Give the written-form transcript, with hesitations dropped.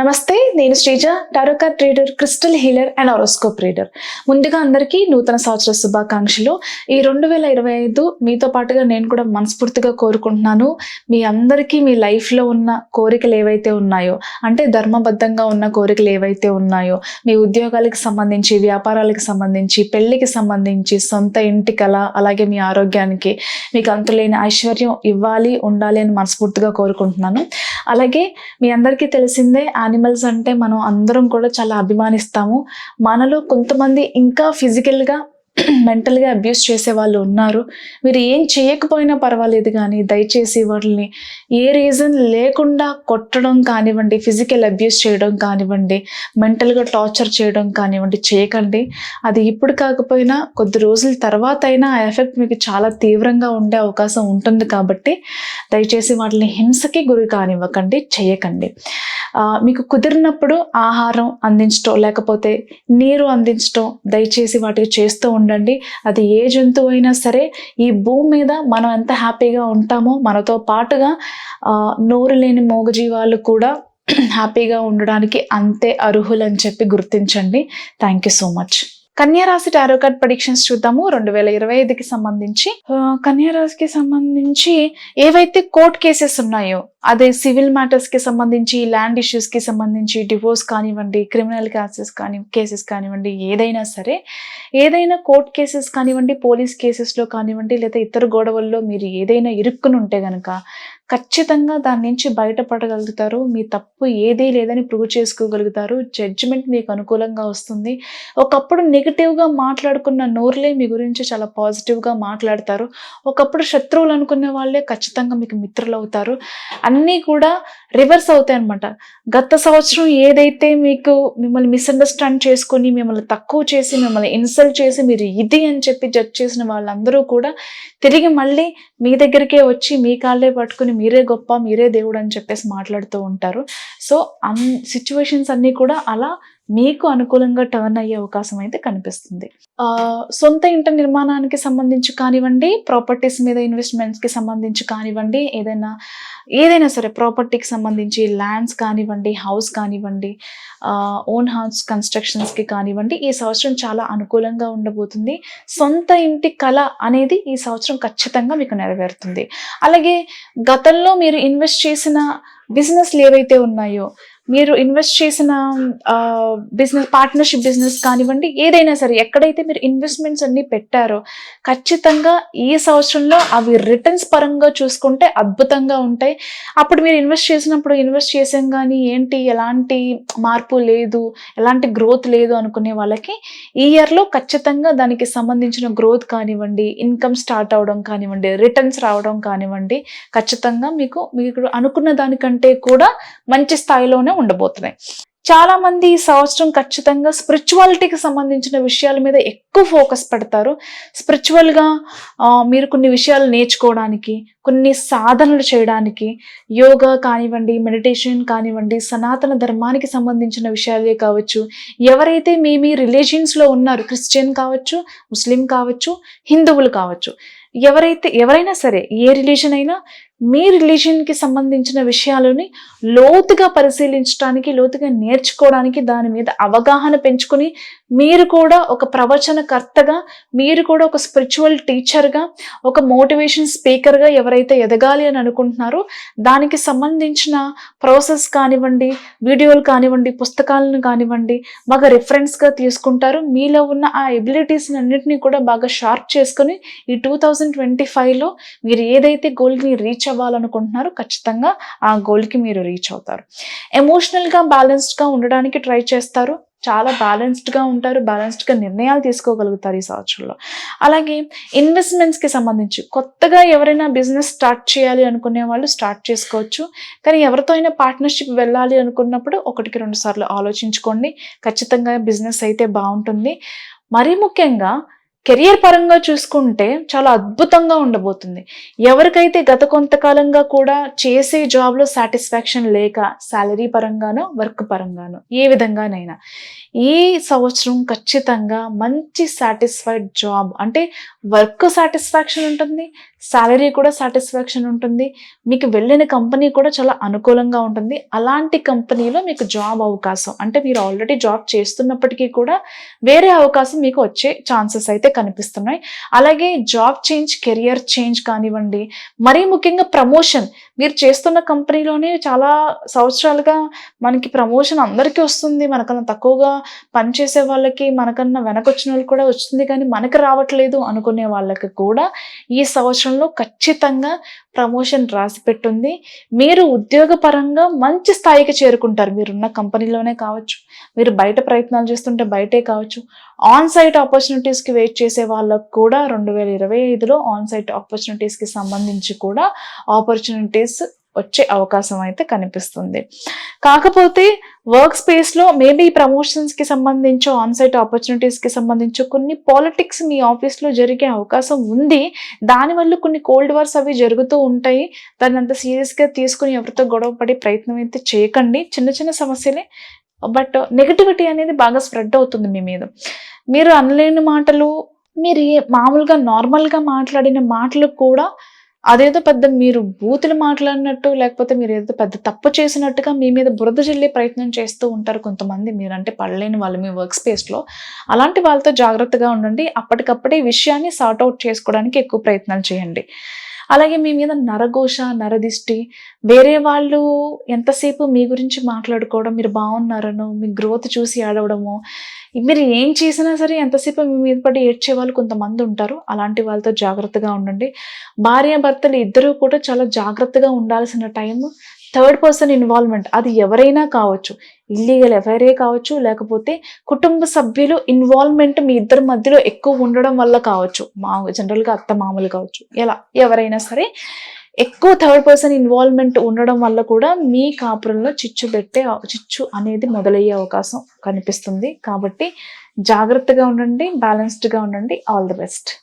నమస్తే, నేను Sreeja, tarot card reader, crystal healer and horoscope reader. ముందుగా అందరికీ నూతన సంవత్సర శుభాకాంక్షలు. ఈ 2025 మీతో పాటుగా నేను కూడా మనస్ఫూర్తిగా కోరుకుంటున్నాను. మీ అందరికీ మీ లైఫ్లో ఉన్న కోరికలు ఏవైతే ఉన్నాయో, అంటే ధర్మబద్ధంగా ఉన్న కోరికలు ఏవైతే ఉన్నాయో, మీ ఉద్యోగాలకు సంబంధించి, వ్యాపారాలకు సంబంధించి, పెళ్లికి సంబంధించి, సొంత ఇంటి కళ, అలాగే మీ ఆరోగ్యానికి మీకు అంతులేని ఐశ్వర్యం ఇవ్వాలి, ఉండాలి అని మనస్ఫూర్తిగా కోరుకుంటున్నాను. అలాగే మీ అందరికీ తెలిసిందే, యానిమల్స్ అంటే మనం అందరం కూడా చాలా అభిమానిస్తాము. మనలో కొంతమంది ఇంకా ఫిజికల్గా మెంటల్గా అబ్యూస్ చేసే వాళ్ళు ఉన్నారు. మీరు ఏం చేయకపోయినా పర్వాలేదు, కానీ దయచేసి వాళ్ళని ఏ రీజన్ లేకుండా కొట్టడం కానివ్వండి, ఫిజికల్ అబ్యూస్ చేయడం కానివ్వండి, మెంటల్గా టార్చర్ చేయడం కానివ్వండి చేయకండి. అది ఇప్పుడు కాకపోయినా కొద్ది రోజుల తర్వాత అయినా ఆ ఎఫెక్ట్ మీకు చాలా తీవ్రంగా ఉండే అవకాశం ఉంటుంది. కాబట్టి దయచేసి వాటిని హింసకి గురి కానివ్వకండి, చేయకండి. మీకు కుదిరినప్పుడు ఆహారం అందించడం, లేకపోతే నీరు అందించడం దయచేసి వాటికి చేస్తూ ఉండండి. అది ఏ జంతువు అయినా సరే, ఈ భూమి మీద మనం ఎంత హ్యాపీగా ఉంటామో మనతో పాటుగా నోరు లేని మూగజీవాలు కూడా హ్యాపీగా ఉండడానికి అంతే అర్హులు అని చెప్పి గుర్తించండి. Thank you so much. కన్యా రాశి టారో కార్డ్ ప్రెడిక్షన్స్ చూద్దాము 2025కి సంబంధించి. కన్యా రాశికి సంబంధించి ఏవైతే కోర్ట్ కేసెస్ ఉన్నాయో, అదే సివిల్ మ్యాటర్స్కి సంబంధించి, ల్యాండ్ ఇష్యూస్కి సంబంధించి, డివోర్స్ కానివ్వండి, క్రిమినల్ కేసెస్ కానివ్వండి, ఏదైనా సరే, ఏదైనా కోర్ట్ కేసెస్ కానివ్వండి, పోలీస్ కేసెస్లో కానివ్వండి, లేదా ఇతర గొడవల్లో మీరు ఏదైనా ఇరుక్కుని ఉంటే కనుక ఖచ్చితంగా దాని నుంచి బయటపడగలుగుతారు. మీ తప్పు ఏదీ లేదని ప్రూవ్ చేసుకోగలుగుతారు. జడ్జిమెంట్ మీకు అనుకూలంగా వస్తుంది. ఒకప్పుడు నెగిటివ్గా మాట్లాడుకున్న నోరులే మీ గురించి చాలా పాజిటివ్గా మాట్లాడతారు. ఒకప్పుడు శత్రువులు అనుకునే వాళ్ళే ఖచ్చితంగా మీకు మిత్రులు అవుతారు. అన్నీ కూడా రివర్స్ అవుతాయి అన్నమాట. గత సంవత్సరం ఏదైతే మిమ్మల్ని మిస్అండర్స్టాండ్ చేసుకొని, మిమ్మల్ని తక్కువ చేసి, మిమ్మల్ని ఇన్సల్ట్ చేసి, మీరు ఇది అని చెప్పి జడ్జ్ చేసిన వాళ్ళందరూ కూడా తిరిగి మళ్ళీ మీ దగ్గరికే వచ్చి మీ కాళ్ళే పట్టుకుని మీరే గొప్ప, మీరే దేవుడు అని చెప్పేసి మాట్లాడుతూ ఉంటారు. సో సిచ్యువేషన్స్ అన్నీ కూడా అలా మీకు అనుకూలంగా టర్న్ అయ్యే అవకాశం అయితే కనిపిస్తుంది. సొంత ఇంటి నిర్మాణానికి సంబంధించి కానివ్వండి, ప్రాపర్టీస్ మీద ఇన్వెస్ట్మెంట్స్కి సంబంధించి కానివ్వండి, ఏదైనా సరే ప్రాపర్టీకి సంబంధించి, ల్యాండ్స్ కానివ్వండి, హౌస్ కానివ్వండి, ఓన్ హౌస్ కన్స్ట్రక్షన్స్కి కానివ్వండి, ఈ సంవత్సరం చాలా అనుకూలంగా ఉండబోతుంది. సొంత ఇంటి కళ అనేది ఈ సంవత్సరం ఖచ్చితంగా మీకు నెరవేరుతుంది. అలాగే గతంలో మీరు ఇన్వెస్ట్ చేసిన బిజినెస్లు ఏవైతే ఉన్నాయో, మీరు ఇన్వెస్ట్ చేసిన బిజినెస్, పార్ట్నర్షిప్ బిజినెస్ కానివ్వండి, ఏదైనా సరే, ఎక్కడైతే మీరు ఇన్వెస్ట్మెంట్స్ అన్నీ పెట్టారో ఖచ్చితంగా ఈ సంవత్సరంలో అవి రిటర్న్స్ పరంగా చూసుకుంటే అద్భుతంగా ఉంటాయి. అప్పుడు మీరు ఇన్వెస్ట్ చేసాం కానీ ఏంటి, ఎలాంటి మార్పు లేదు, ఎలాంటి గ్రోత్ లేదు అనుకునే వాళ్ళకి ఈ ఇయర్లో ఖచ్చితంగా దానికి సంబంధించిన గ్రోత్ కానివ్వండి, ఇన్కమ్ స్టార్ట్ అవడం కానివ్వండి, రిటర్న్స్ రావడం కానివ్వండి, ఖచ్చితంగా మీకు అనుకున్న దానికంటే కూడా మంచి స్థాయిలోనే ఉండబోతున్నాయి. చాలా మంది ఈ సంవత్సరం ఖచ్చితంగా స్పిరిచువాలిటీకి సంబంధించిన విషయాల మీద ఎక్కువ ఫోకస్ పెడతారు. స్పిరిచువల్గా మీరు కొన్ని విషయాలు నేర్చుకోవడానికి, కొన్ని సాధనలు చేయడానికి, యోగా కానివ్వండి, మెడిటేషన్ కానివ్వండి, సనాతన ధర్మానికి సంబంధించిన విషయాలే కావచ్చు, ఎవరైతే మీ రిలీజియన్స్లో ఉన్నారు, క్రిస్టియన్ కావచ్చు, ముస్లిం కావచ్చు, హిందువులు కావచ్చు, ఎవరైనా సరే, ఏ రిలీజన్ అయినా మీ రిలీజన్కి సంబంధించిన విషయాలని లోతుగా పరిశీలించడానికి, లోతుగా నేర్చుకోవడానికి, దాని మీద అవగాహన పెంచుకొని, మీరు కూడా ఒక ప్రవచనకర్తగా, మీరు కూడా ఒక స్పిరిచువల్ టీచర్గా, ఒక మోటివేషన్ స్పీకర్గా ఎవరైతే ఎదగాలి అని అనుకుంటున్నారో దానికి సంబంధించిన ప్రాసెస్ కానివ్వండి, వీడియోలు కానివ్వండి, పుస్తకాలను కానివ్వండి బాగా రిఫరెన్స్గా తీసుకుంటారు. మీలో ఉన్న ఆ ఎబిలిటీస్ని అన్నింటినీ కూడా బాగా షార్ప్ చేసుకొని ఈ 2025లో మీరు ఏదైతే గోల్ని రీచ్ అవ్వాలనుకుంటున్నారో ఖచ్చితంగా ఆ గోల్కి మీరు రీచ్ అవుతారు. ఎమోషనల్గా బ్యాలెన్స్డ్గా ఉండడానికి ట్రై చేస్తారు. చాలా బ్యాలెన్స్డ్గా ఉంటారు, బ్యాలెన్స్డ్గా నిర్ణయాలు తీసుకోగలుగుతారు ఈ సంవత్సరంలో. అలాగే ఇన్వెస్ట్మెంట్స్కి సంబంధించి కొత్తగా ఎవరైనా బిజినెస్ స్టార్ట్ చేయాలి అనుకునే వాళ్ళు స్టార్ట్ చేసుకోవచ్చు. కానీ ఎవరితో అయినా పార్ట్నర్షిప్ వెళ్ళాలి అనుకున్నప్పుడు 1-2 సార్లు ఆలోచించుకోండి. ఖచ్చితంగా బిజినెస్ అయితే బాగుంటుంది. మరీ ముఖ్యంగా కెరియర్ పరంగా చూసుకుంటే చాలా అద్భుతంగా ఉండబోతుంది. ఎవరికైతే గత కొంతకాలంగా కూడా చేసే జాబ్లో సాటిస్ఫాక్షన్ లేక, శాలరీ పరంగానో, వర్క్ పరంగానో, ఏ విధంగానైనా ఈ సంవత్సరం ఖచ్చితంగా మంచి సాటిస్ఫైడ్ జాబ్, అంటే వర్క్ సాటిస్ఫాక్షన్ ఉంటుంది, సాలరీ కూడా సాటిస్ఫాక్షన్ ఉంటుంది. మీకు వెళ్ళిన కంపెనీ కూడా చాలా అనుకూలంగా ఉంటుంది. అలాంటి కంపెనీలో మీకు జాబ్ అవకాశం అంటే మీరు ఆల్రెడీ జాబ్ చేస్తున్నప్పటికీ కూడా వేరే అవకాశం మీకు వచ్చే ఛాన్సెస్ అయితే కనిపిస్తున్నాయి. అలాగే జాబ్ చేంజ్, కెరియర్ చేంజ్ కానివ్వండి, మరీ ముఖ్యంగా ప్రమోషన్. మీరు చేస్తున్న కంపెనీలోనే చాలా సంవత్సరాలుగా మనకి ప్రమోషన్ అందరికీ వస్తుంది. మనకన్నా తక్కువగా పనిచేసే వాళ్ళకి, మనకన్నా వెనకొచ్చిన వాళ్ళకి కూడా వస్తుంది. కానీ మనకు రావట్లేదు అనుకునే వాళ్ళకి కూడా ఈ సంవత్సరంలో ఖచ్చితంగా ప్రమోషన్ రాసిపెట్టుంది. మీరు ఉద్యోగపరంగా మంచి స్థాయికి చేరుకుంటారు. మీరున్న కంపెనీలోనే కావచ్చు, మీరు బయట ప్రయత్నాలు చేస్తుంటే బయటే కావచ్చు. ఆన్ సైట్ ఆపర్చునిటీస్కి వెయిట్ చేసే వాళ్ళకు కూడా 2025లో ఆన్ సైట్ ఆపర్చునిటీస్కి సంబంధించి కూడా ఆపర్చునిటీస్ వచ్చే అవకాశం అయితే కనిపిస్తుంది. కాకపోతే వర్క్ స్పేస్లో మేబీ ప్రమోషన్స్కి సంబంధించి, ఆన్ సైట్ ఆపర్చునిటీస్కి సంబంధించి కొన్ని పాలిటిక్స్ మీ ఆఫీస్లో జరిగే అవకాశం ఉంది. దానివల్ల కొన్ని కోల్డ్ వార్స్ అవి జరుగుతూ ఉంటాయి. దాన్ని అంత సీరియస్గా తీసుకుని ఎవరితో గొడవ పడే ప్రయత్నం అయితే చేయకండి. చిన్న చిన్న సమస్యలే, బట్ నెగటివిటీ అనేది బాగా స్ప్రెడ్ అవుతుంది మీ మీద. మీరు అనలేని మాటలు, మీరు మామూలుగా నార్మల్గా మాట్లాడిన మాటలు కూడా అదేదో పెద్ద మీరు బూతులు మాట్లాడినట్టు, లేకపోతే మీరు ఏదో పెద్ద తప్పు చేసినట్టుగా మీ మీద బురద జల్లే ప్రయత్నం చేస్తూ ఉంటారు కొంతమంది. మీరంటే పడలేని వాళ్ళు మీ వర్క్ స్పేస్లో. అలాంటి వాళ్ళతో జాగ్రత్తగా ఉండండి. అప్పటికప్పుడే ఈ విషయాన్ని సార్ట్ అవుట్ చేసుకోవడానికి ఎక్కువ ప్రయత్నాలు చేయండి. అలాగే మీ మీద నరఘోష, నరదిష్టి, వేరే వాళ్ళు ఎంతసేపు మీ గురించి మాట్లాడుకోవడం, మీరు బాగున్నారనో, మీ గ్రోత్ చూసి ఏడవడము, మీరు ఏం చేసినా సరే ఎంతసేపు మీ మీద పడి ఏడ్చే వాళ్ళు కొంతమంది ఉంటారు. అలాంటి వాళ్ళతో జాగ్రత్తగా ఉండండి. భార్యాభర్తలు ఇద్దరూ కూడా చాలా జాగ్రత్తగా ఉండాల్సిన టైము. థర్డ్ పర్సన్ ఇన్వాల్వ్మెంట్, అది ఎవరైనా కావచ్చు, ఇల్లీగల్ ఎఫైరే కావచ్చు, లేకపోతే కుటుంబ సభ్యులు ఇన్వాల్వ్మెంట్ మీ ఇద్దరి మధ్యలో ఎక్కువ ఉండడం వల్ల కావచ్చు, జనరల్గా అత్త మామూలు కావచ్చు, ఎవరైనా సరే ఎక్కువ థర్డ్ పర్సన్ ఇన్వాల్వ్మెంట్ ఉండడం వల్ల కూడా మీ కాపురంలో చిచ్చు అనేది మొదలయ్యే అవకాశం కనిపిస్తుంది. కాబట్టి జాగ్రత్తగా ఉండండి, బ్యాలెన్స్డ్గా ఉండండి. All the best.